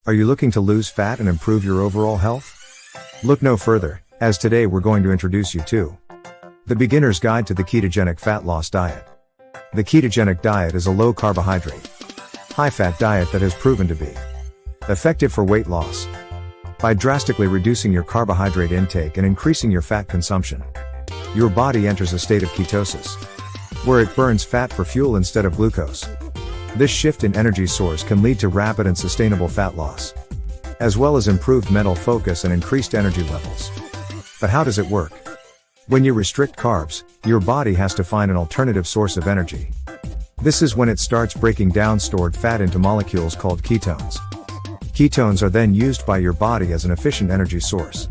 Are you looking to lose fat and improve your overall health? Look no further, as today we're going to introduce you to the Beginner's Guide to the Ketogenic Fat Loss Diet. The ketogenic diet is a low-carbohydrate, high-fat diet that has proven to be effective for weight loss. By drastically reducing your carbohydrate intake and increasing your fat consumption, your body enters a state of ketosis, where it burns fat for fuel instead of glucose. This shift in energy source can lead to rapid and sustainable fat loss, as well as improved mental focus and increased energy levels. But how does it work? When you restrict carbs, your body has to find an alternative source of energy. This is when it starts breaking down stored fat into molecules called ketones. Ketones are then used by your body as an efficient energy source,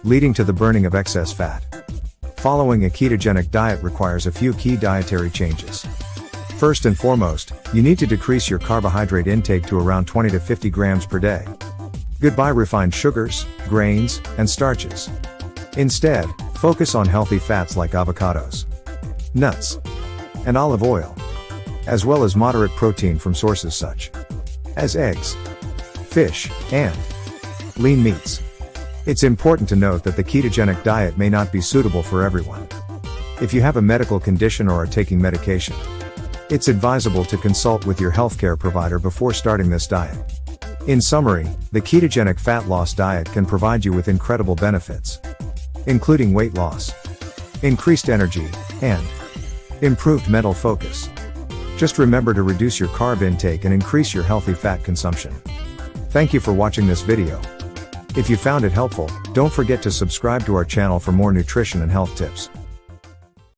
leading to the burning of excess fat. Following a ketogenic diet requires a few key dietary changes. First and foremost, you need to decrease your carbohydrate intake to around 20 to 50 grams per day. Goodbye refined sugars, grains, and starches. Instead, focus on healthy fats like avocados, nuts, and olive oil, as well as moderate protein from sources such as eggs, fish, and lean meats. It's important to note that the ketogenic diet may not be suitable for everyone. If you have a medical condition or are taking medication, it's advisable to consult with your healthcare provider before starting this diet. In summary, the ketogenic fat loss diet can provide you with incredible benefits, including weight loss, increased energy, and improved mental focus. Just remember to reduce your carb intake and increase your healthy fat consumption. Thank you for watching this video. If you found it helpful, don't forget to subscribe to our channel for more nutrition and health tips.